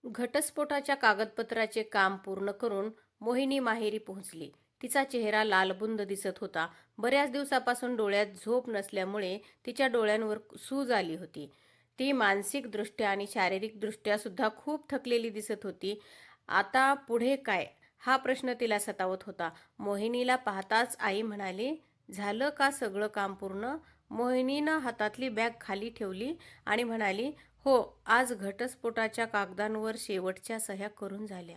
घटस्फोटाच्या कागदपत्राचे काम पूर्ण करून मोहिनी माहेरी पोहोचली. तिचा चेहरा लालबुंद दिसत होता. बऱ्याच दिवसापासून डोळ्यात झोप नसल्यामुळे तिच्या डोळ्यांवर सूज आली होती. ती मानसिकदृष्ट्या आणि शारीरिकदृष्ट्या सुद्धा खूप थकलेली दिसत होती. आता पुढे काय? हा प्रश्न तिला सतावत होता. मोहिनीला पाहताच आई म्हणाली, "झालं का सगळं काम पूर्ण?" मोहिनीनं हातातली बॅग खाली ठेवली आणि म्हणाली, "हो, आज घटस्फोटाच्या कागदांवर शेवटच्या सह्या करून झाल्या."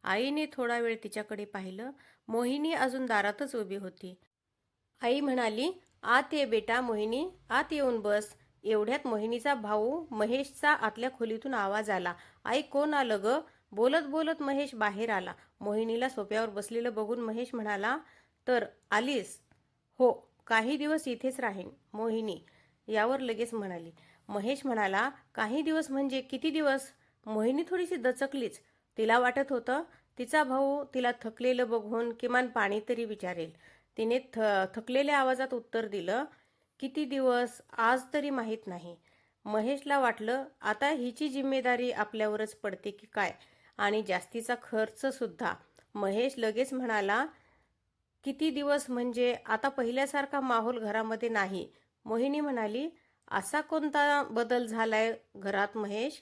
आईने थोडा वेळ तिच्याकडे पाहिलं. मोहिनी अजून दारातच उभी होती. आई म्हणाली, "आत ये बेटा मोहिनी, आत येऊन बस." एवढ्यात मोहिनीचा भाऊ महेशचा आतल्या खोलीतून आवाज आला. "आई, कोण आलं ग?" बोलत बोलत महेश बाहेर आला. मोहिनीला सोफ्यावर बसलेलं बघून महेश म्हणाला, "तर आलीस?" "हो, काही दिवस इथेच राहीन." मोहिनी यावर लगेच म्हणाली. महेश म्हणाला, "काही दिवस म्हणजे किती दिवस?" मोहिनी थोडीशी दचकलीच. तिला वाटत होतं तिचा भाऊ तिला थकलेलं बघून किमान पाणी तरी विचारेल. तिने थकलेल्या आवाजात उत्तर दिलं, "किती दिवस आज तरी माहीत नाही." महेशला वाटलं आता हिची जिम्मेदारी आपल्यावरच पडते की काय, आणि जास्तीचा खर्च सुद्धा. महेश लगेच म्हणाला, "किती दिवस म्हणजे आता पहिल्यासारखा माहोल घरामध्ये नाही." मोहिनी म्हणाली, "असा कोणता बदल झालाय घरात महेश?"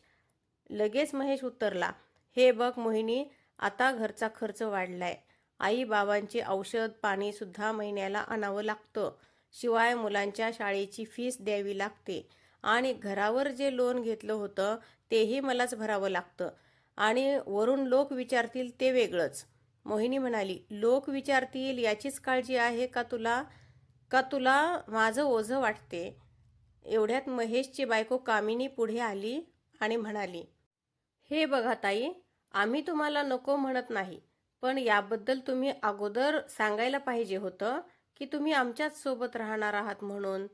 लगेच महेश उत्तरला, "हे बघ मोहिनी, आता घरचा खर्च वाढलाय. आई बाबांची औषध पाणी सुद्धा महिन्याला आणावं लागतं. शिवाय मुलांच्या शाळेची फीस द्यावी लागते आणि घरावर जे लोन घेतलं होतं तेही मलाच भरावं लागतं. आणि वरून लोक विचारतील ते वेगळंच." मोहिनी म्हणाली, "लोक विचारतील याचीच काळजी आहे का तुला? का तुला माझं ओझं वाटते?" एवढ्यात महेशची बायको कामिनी पुढे आली आणि म्हणाली, "हे बघा ताई, आम्ही तुम्हाला नको म्हणत नाही, पण याबद्दल तुम्ही अगोदर सांगायला पाहिजे होतं की तुम्ही आमच्याच सोबत राहणार आहात म्हणून.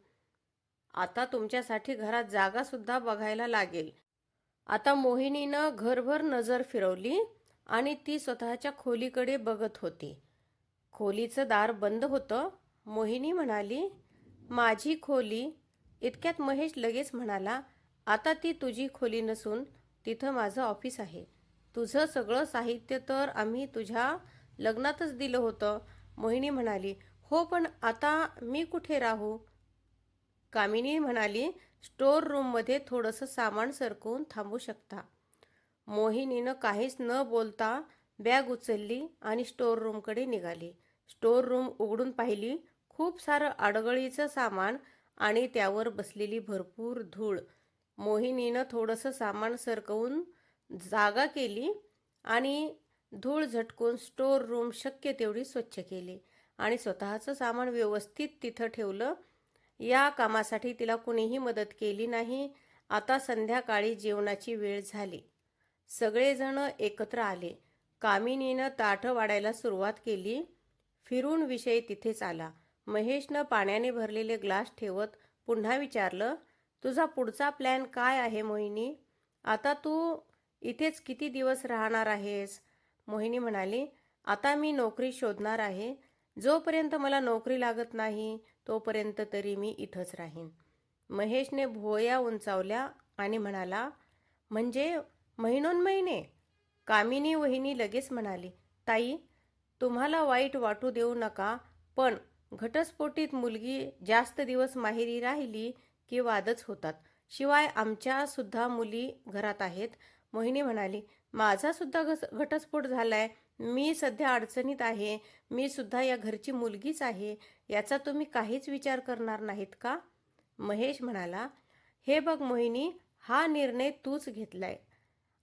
आता तुमच्यासाठी घरात जागा सुद्धा बघायला लागेल." आता मोहिनीनं घरभर नजर फिरवली आणि ती स्वतःच्या खोलीकडे बघत होती. खोलीचं दार बंद होतं. मोहिनी म्हणाली, "माझी खोली." इतक्यात महेश लगेच म्हणाला, "आता ती तुझी खोली नसून तिथं माझं ऑफिस आहे. तुझं सगळं साहित्य तर आम्ही तुझ्या लग्नातच दिलं होतं." मोहिनी म्हणाली, "हो, पण आता मी कुठे राहू?" कामिनी म्हणाली, "स्टोअर रूममध्ये थोडंसं सामान सरकवून थांबू शकता." मोहिनीनं काहीच न बोलता बॅग उचलली आणि स्टोअर रूमकडे निघाली. स्टोअर रूम उघडून पाहिली. खूप सारं अडगळीचं सामान आणि त्यावर बसलेली भरपूर धूळ. मोहिनीनं थोडंसं सामान सरकवून जागा केली आणि धूळ झटकून स्टोअर रूम शक्य तेवढी स्वच्छ केली आणि स्वतःचं सामान व्यवस्थित तिथं ठेवलं. या कामासाठी तिला कुणीही मदत केली नाही. आता संध्याकाळी जेवणाची वेळ झाली. सगळेजण एकत्र आले. कामिनीनं ताटं वाढायला सुरुवात केली. फिरून विषय तिथेच आला. महेशनं पाण्याने भरलेले ग्लास ठेवत पुन्हा विचारलं, "तुझा पुढचा प्लॅन काय आहे मोहिनी? आता तू इथेच किती दिवस राहणार आहेस?" मोहिनी म्हणाली, "आता मी नोकरी शोधणार आहे. जोपर्यंत मला नोकरी लागत नाही तोपर्यंत तरी मी इथंच राहीन." महेशने भुवया उंचावल्या आणि म्हणाला, "म्हणजे महिनोन्महिने?" कामिनी वहिनी लगेच म्हणाली, "ताई, तुम्हाला वाईट वाटू देऊ नका, पण घटस्फोटीत मुलगी जास्त दिवस माहेरी राहिली की वादच होतात. शिवाय आमच्या सुद्धा मुली घरात आहेत." मोहिनी म्हणाली, "माझा सुद्धा घटस्फोट झालाय. मी सध्या अडचणीत आहे. मी सुद्धा या घरची मुलगीच आहे. याचा तुम्ही काहीच विचार करणार नाहीत का?" महेश म्हणाला, "हे बघ मोहिनी, हा निर्णय तूच घेतलाय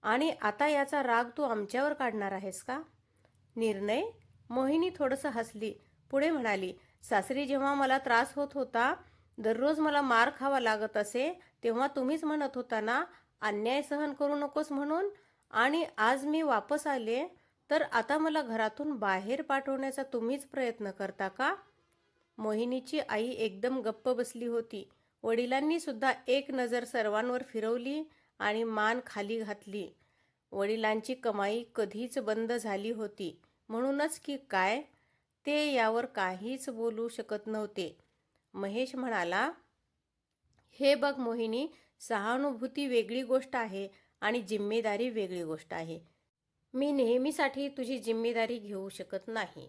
आणि आता याचा राग तू आमच्यावर काढणार आहेस का?" "निर्णय?" मोहिनी थोडंसं हसली. पुढे म्हणाली, "सासरी जेव्हा मला त्रास होत होता, दररोज मला मार खावा लागत असे, तेव्हा तुम्हीच म्हणत होता ना, अन्याय सहन करू नकोस म्हणून. आणि आज मी वापस आले, तर आता मला घरातून बाहेर पाठवण्याचा तुम्हीच प्रयत्न करता का?" मोहिनीची आई एकदम गप्प बसली होती. वडिलांनी सुद्धा एक नजर सर्वांवर फिरवली आणि मान खाली घातली. वडिलांची कमाई कधीच बंद झाली होती, म्हणूनच की काय ते यावर काहीच बोलू शकत नव्हते. महेश म्हणाला, "हे बघ मोहिनी, सहानुभूती वेगळी गोष्ट आहे आणि जिम्मेदारी वेगळी गोष्ट आहे. मी नेहमीसाठी तुझी जिम्मेदारी घेऊ शकत नाही.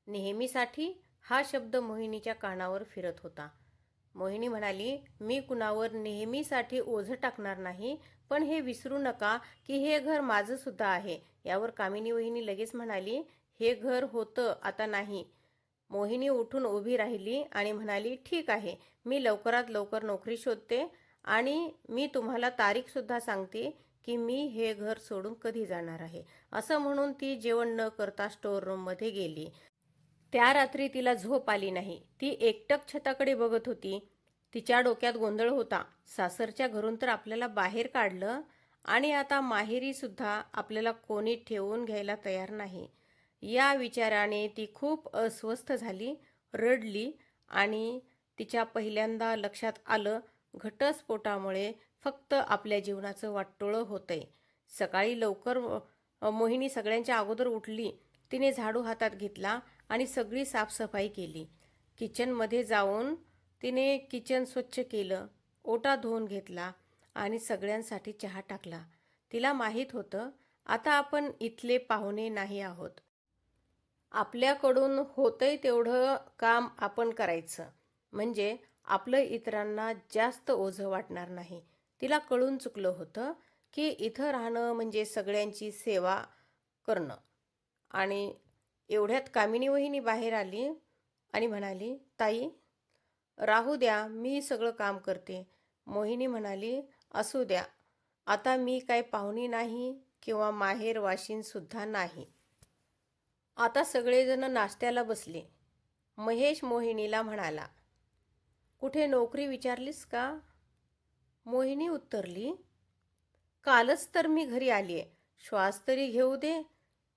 नेहमीसाठी हा शब्द मोहिनीच्या कानावर फिरत होता. मोहिनी म्हणाली, मी कुणावर नेहमीसाठी ओझं टाकणार नाही, पण हे विसरू नका की हे घर माझं सुद्धा आहे. यावर कामिनी वहिनी लगेच म्हणाली, हे घर होतं, आता नाही. मोहिनी उठून उभी राहिली आणि म्हणाली, ठीक आहे, मी लवकरात लवकर नोकरी शोधते आणि मी तुम्हाला तारीखसुद्धा सांगते की मी हे घर सोडून कधी जाणार आहे. असं म्हणून ती जेवण न करता स्टोअर रूममध्ये गेली. त्या रात्री तिला झोप आली नाही. ती एकटक छताकडे बघत होती. तिच्या डोक्यात गोंधळ होता. सासरच्या घरून तर आपल्याला बाहेर काढलं आणि आता माहेरी सुद्धा आपल्याला कोणी ठेवून घ्यायला तयार नाही. या विचाराने ती खूप अस्वस्थ झाली, रडली आणि तिच्या पहिल्यांदा लक्षात आलं, घटस्फोटामुळे फक्त आपल्या जीवनाचं वाटोळं होतंय. सकाळी लवकर मोहिनी सगळ्यांच्या अगोदर उठली. तिने झाडू हातात घेतला आणि सगळी साफसफाई केली. किचनमध्ये जाऊन तिने किचन स्वच्छ केलं, ओटा धुवून घेतला आणि सगळ्यांसाठी चहा टाकला. तिला माहीत होतं, आता आपण इथले पाहुणे नाही आहोत. आपल्याकडून होतंय तेवढं काम आपण करायचं, म्हणजे आपलं इतरांना जास्त ओझं वाटणार नाही. तिला कळून चुकलं होतं की इथं राहणं म्हणजे सगळ्यांची सेवा करणं. आणि एवढ्यात कामिनी वहिनी बाहेर आली आणि म्हणाली, ताई, राहू द्या, मी सगळं काम करते. मोहिनी म्हणाली, असू द्या, आता मी काय पाहुणी नाही किंवा माहेर वाशीनसुद्धा नाही. आता सगळेजण नाश्त्याला बसले. महेश मोहिनीला म्हणाला, कुठे नोकरी विचारलीस का? मोहिनी उत्तरली, कालच तर मी घरी आलीये, श्वास तरी घेऊ दे.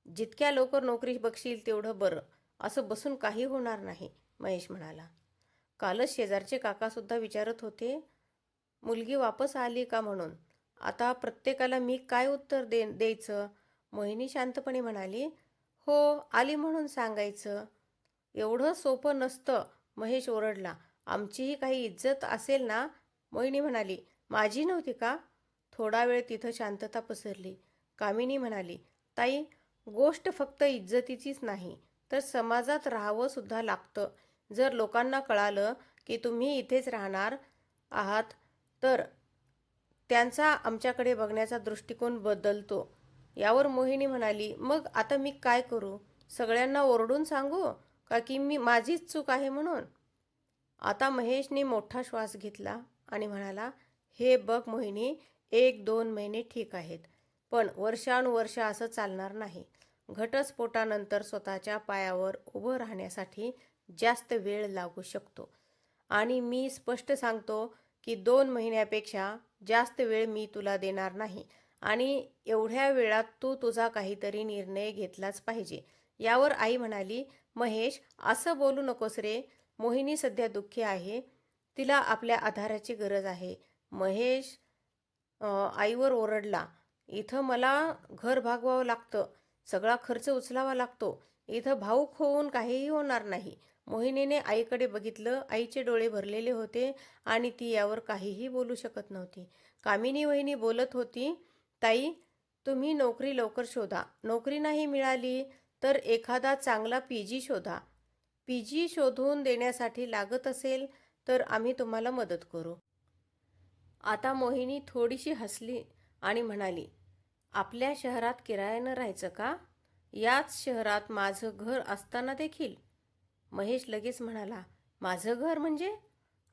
जितक्या लवकर नोकरी बघशील तेवढं बरं, असं बसून काही होणार नाही. महेश म्हणाला. कालच शेजारचे काकासुद्धा विचारत होते, मुलगी वापस आली का म्हणून. आता प्रत्येकाला मी काय उत्तर द्यायचं? मोहिनी शांतपणे म्हणाली, हो, आली म्हणून सांगायचं. एवढं सोपं नसतं. महेश ओरडला, आमचीही काही इज्जत असेल ना? मोहिनी म्हणाली, माझी नव्हती का? थोडा वेळ तिथं शांतता पसरली. कामिनी म्हणाली, ताई, गोष्ट फक्त इज्जतीचीच नाही, तर समाजात राहावं सुद्धा लागतं. जर लोकांना कळालं की तुम्ही इथेच राहणार आहात तर त्यांचा आमच्याकडे बघण्याचा दृष्टिकोन बदलतो. यावर मोहिनी म्हणाली, मग आता मी काय करू? सगळ्यांना ओरडून सांगू का की माझीच चूक आहे म्हणून? आता महेशने मोठा श्वास घेतला आणि म्हणाला, हे बघ मोहिनी, 1-2 महिने ठीक आहेत, पण वर्षानुवर्ष असं चालणार नाही. घटस्फोटानंतर स्वतःच्या पायावर उभं राहण्यासाठी जास्त वेळ लागू शकतो आणि मी स्पष्ट सांगतो की 2 महिन्यापेक्षा जास्त वेळ मी तुला देणार नाही आणि एवढ्या वेळात तू तुझा काहीतरी निर्णय घेतलाच पाहिजे. यावर आई म्हणाली, महेश, असं बोलू नकोस रे. मोहिनी सध्या दुःखी आहे. तिला आपल्या आधाराची गरज आहे. महेश आईवर ओरडला, इथं मला घर भागवावं लागतं, सगळा खर्च उचलावा लागतो. इथं भाऊक होऊन काहीही होणार नाही. मोहिनीने आईकडे बघितलं. आईचे डोळे भरलेले होते आणि ती यावर काहीही बोलू शकत नव्हती. कामिनी वहिनी बोलत होती, ताई, तुम्ही नोकरी लवकर शोधा. नोकरी नाही मिळाली तर एखादा चांगला पीजी शोधा. पीजी शोधून देण्यासाठी लागत असेल तर आम्ही तुम्हाला मदत करू. आता मोहिनी थोडीशी हसली आणि म्हणाली, आपल्या शहरात किरायानं राहायचं का? याच शहरात माझं घर असताना देखील? महेश लगेच म्हणाला, माझं घर म्हणजे?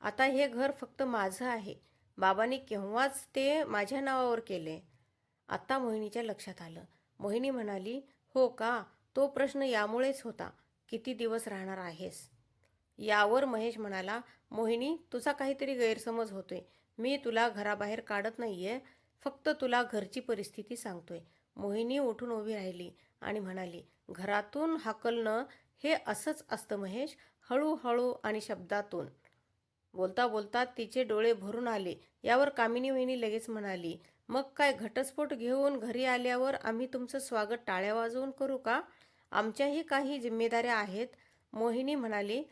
आता हे घर फक्त माझं आहे. बाबांनी केव्हाच ते माझ्या नावावर केले. आत्ता मोहिनीच्या लक्षात आलं. मोहिनी म्हणाली, हो का? तो प्रश्न यामुळेच होता, किती दिवस राहणार आहेस? यावर महेश म्हणाला, मोहिनी, तुझा काहीतरी गैरसमज होतोय. मी तुला घराबाहेर काढत नाहीये, फक्त तुला घरची परिस्थिती सांगतोय. मोहिनी उठून उभी राहिली आणि म्हणाली, घरातून हाकलणं हे असंच असतं महेश, हळूहळू आणि शब्दातून. बोलता बोलता तिचे डोळे भरून आले. यावर कामिनी वहिनी लगेच म्हणाली, मग काय घटस्फोट घेऊन घरी आल्यावर आम्ही तुमचं स्वागत टाळ्या वाजवून करू का? आमच्याही काही जिम्मेदाऱ्या आहेत. मोहिनी म्हणाली,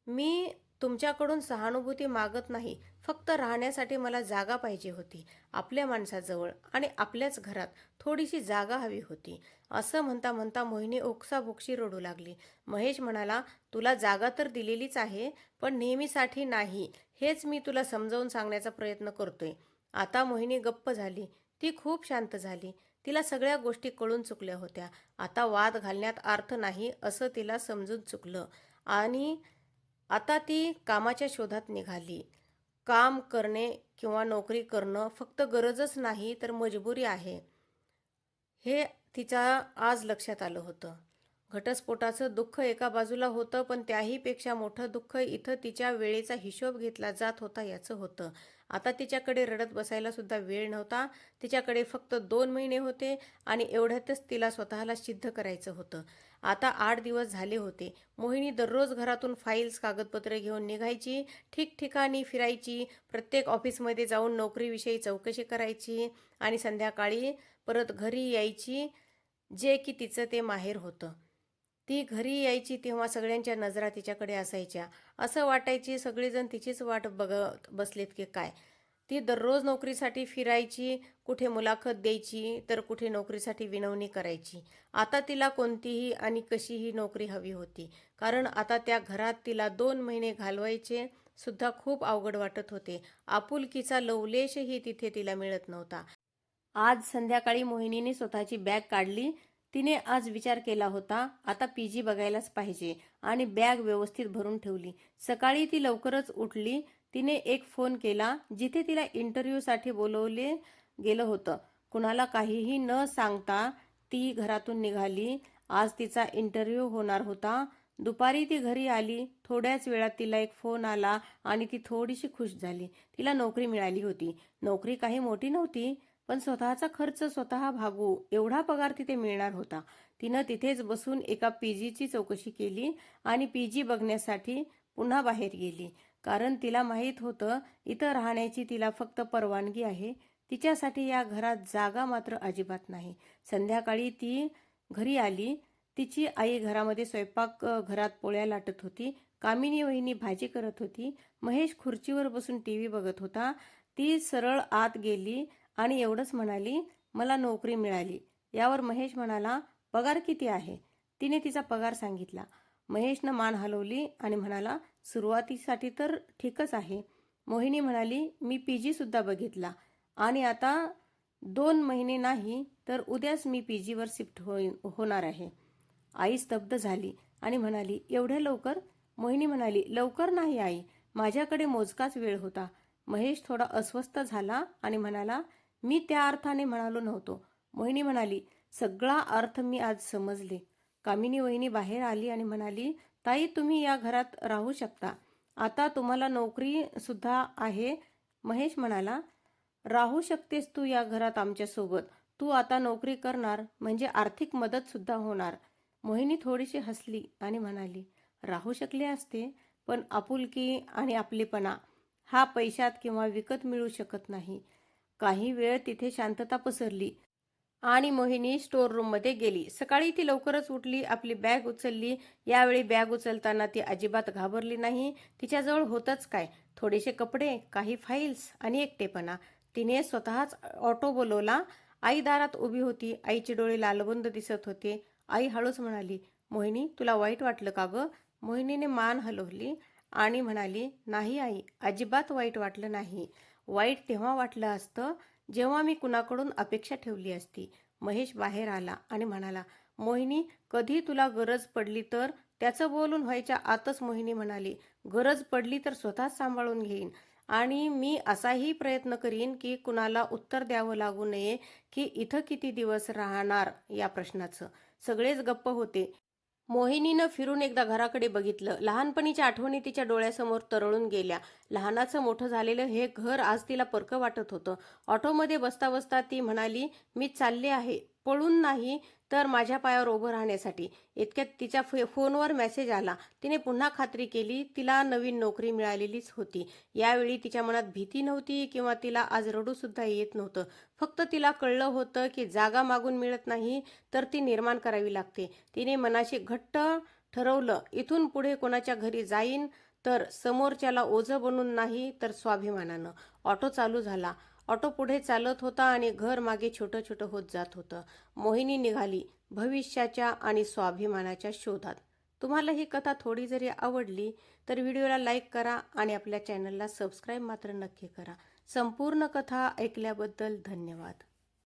मी तुमच्याकडून सहानुभूती मागत नाही, फक्त राहण्यासाठी मला जागा पाहिजे होती, आपल्या माणसाजवळ आणि आपल्याच घरात थोडीशी जागा हवी होती. असं म्हणता म्हणता मोहिनी ओक्साबोक्शी रडू लागली. महेश म्हणाला, तुला जागा तर दिलेलीच आहे, पण नेहमीसाठी नाही, हेच मी तुला समजावून सांगण्याचा प्रयत्न करतोय. आता मोहिनी गप्प झाली. ती खूप शांत झाली. तिला सगळ्या गोष्टी कळून चुकल्या होत्या. आता वाद घालण्यात अर्थ नाही असं तिला समजून चुकलं. आणि आता ती कामाच्या शोधात निघाली. काम करणे किंवा नोकरी करणं फक्त गरजच नाही तर मजबुरी आहे, हे तिच्या आज लक्षात आलं होतं. घटस्फोटाचं दुःख एका बाजूला होतं, पण त्याहीपेक्षा मोठं दुःख इथं तिच्या वेळेचा हिशोब घेतला जात होता याचं होतं. आता तिच्याकडे रडत बसायला सुद्धा वेळ नव्हता. तिच्याकडे फक्त 2 महिने होते आणि एवढ्यातच तिला स्वतःला सिद्ध करायचं होतं. आता 8 दिवस झाले होते. मोहिनी दररोज घरातून फाईल्स, कागदपत्रे घेऊन निघायची, ठिकठिकाणी फिरायची, प्रत्येक ऑफिसमध्ये जाऊन नोकरीविषयी चौकशी करायची आणि संध्याकाळी परत घरी यायची, जे की तिचं ते माहेर होतं. ती घरी यायची तेव्हा सगळ्यांच्या नजरा तिच्याकडे असायच्या. असं वाटायची सगळेजण तिचीच वाट बघत बसलेत की काय. ती दररोज नोकरीसाठी फिरायची, कुठे मुलाखत द्यायची, तर कुठे नोकरीसाठी विनवणी करायची. आता तिला कोणतीही आणि कशीही नोकरी हवी होती, कारण आता त्या घरात तिला 2 महिने घालवायचे सुद्धा खूप अवघड वाटत होते. आपुलकीचा लवलेशही तिथे तिला मिळत नव्हता. आज संध्याकाळी मोहिनीने स्वतःची बॅग काढली. तिने आज विचार केला होता, आता पीजी बघायलाच पाहिजे आणि बॅग व्यवस्थित भरून ठेवली. सकाळी ती लवकरच उठली. तिने एक फोन केला जिथे तिला इंटरव्ह्यूसाठी बोलवले गेलं होतं. कुणाला काहीही न सांगता ती घरातून निघाली. आज तिचा इंटरव्ह्यू होणार होता. दुपारी ती घरी आली. थोड्याच वेळात तिला एक फोन आला आणि ती थोडीशी खुश झाली. तिला नोकरी मिळाली होती. नोकरी काही मोठी नव्हती, पण स्वतःचा खर्च स्वतः भागू एवढा पगार तिथे मिळणार होता. तिनं तिथेच बसून एका पीजीची चौकशी केली आणि पीजी बघण्यासाठी पुन्हा बाहेर गेली. कारण तिला माहीत होतं, इथं राहण्याची तिला फक्त परवानगी आहे. तिच्यासाठी या घरात जागा मात्र अजिबात नाही. संध्याकाळी ती घरी आली. तिची आई घरामध्ये स्वयंपाक घरात पोळ्या लाटत होती. कामिनी वहिनी भाजी करत होती. महेश खुर्चीवर बसून टीव्ही बघत होता. ती सरळ आत गेली आणि एवढंच म्हणाली, मला नोकरी मिळाली. यावर महेश म्हणाला, पगार किती आहे? तिने तिचा पगार सांगितला. महेशनं मान हलवली आणि म्हणाला, सुरुवातीसाठी तर ठीकच आहे. मोहिनी म्हणाली, मी पीजी सुद्धा बघितला आणि आता 2 महिने नाही तर उद्याच मी पीजीवर शिफ्ट होणार आहे. आई स्तब्ध झाली आणि म्हणाली, एवढ्या लवकर? मोहिनी म्हणाली, लवकर नाही आई, माझ्याकडे मोजकाच वेळ होता. महेश थोडा अस्वस्थ झाला आणि म्हणाला, मी त्या अर्थाने म्हणालो नव्हतो. मोहिनी म्हणाली, सगळा अर्थ मी आज समजले. कामिनी वहिनी बाहेर आली आणि म्हणाली, ताई तुम्ही या घरात राहू शकता. आता तुम्हाला नोकरी सुद्धा आहे. महेश म्हणाला, राहू शकतेस तू या घरात आमच्यासोबत. तू आता नोकरी करणार म्हणजे आर्थिक मदत सुद्धा होणार. मोहिनी थोडीशी हसली आणि म्हणाली, राहू शकले असते, पण आपुलकी आणि आपलेपणा हा पैशात किंवा विकत मिळू शकत नाही. काही वेळ तिथे शांतता पसरली आणि मोहिनी स्टोर रूममध्ये गेली. सकाळी ती लवकरच उठली, आपली बॅग उचलली. यावेळी बॅग उचलताना ती अजिबात घाबरली नाही. तिच्याजवळ होतंच काय, थोडेसे कपडे, काही फाईल्स आणि एकटेपणा. तिने स्वतःच ऑटो बोलवला. आई दारात उभी होती. आईचे डोळे लालबुंद दिसत होते. आई हळूच म्हणाली, मोहिनी तुला वाईट वाटलं का गं? मोहिनीने मान हलवली आणि म्हणाली, नाही आई, अजिबात वाईट वाटलं नाही. वाईट तेव्हा वाटलं असतं जेव्हा मी कुणाकडून अपेक्षा ठेवली असती. महेश बाहेर आला आणि म्हणाला, मोहिनी कधी तुला गरज पडली तर? त्याचं बोलून व्हायच्या आतच मोहिनी म्हणाली, गरज पडली तर स्वतःच सांभाळून घेईन आणि मी असाही प्रयत्न करीन की कुणाला उत्तर द्यावं लागू नये की इथं किती दिवस राहणार या प्रश्नाचं. सगळेच गप्प होते. मोहिनीनं फिरून एकदा घराकडे बघितलं. लहानपणीच्या आठवणी तिच्या डोळ्यासमोर तरळून गेल्या. लहानाचं मोठं झालेलं हे घर आज तिला परकं वाटत होतं. ऑटोमध्ये बसता बसता ती म्हणाली, मी चालले आहे, पळून नाही तर माझ्या पायावर उभं राहण्यासाठी. इतक्यात तिच्या फोनवर मेसेज आला. तिने पुन्हा खात्री केली, तिला नवीन नोकरी मिळालेलीच होती. यावेळी तिच्या मनात भीती नव्हती किंवा तिला आज रडूसुद्धा येत नव्हतं. फक्त तिला कळलं होतं की जागा मागून मिळत नाही तर ती निर्माण करावी लागते. तिने मनाशी घट्ट ठरवलं, इथून पुढे कोणाच्या घरी जाईन तर समोरच्याला ओझं बनून नाही तर स्वाभिमानानं. ऑटो चालू झाला. ऑटो पुढे चालत होता आणि घर मागे छोटं छोटं होत जात होतं. मोहिनी निघाली भविष्याच्या आणि स्वाभिमानाच्या शोधात. तुम्हाला ही कथा थोडी जरी आवडली तर व्हिडिओला लाईक करा आणि आपल्या चॅनलला सबस्क्राईब मात्र नक्की करा. संपूर्ण कथा ऐकल्याबद्दल धन्यवाद.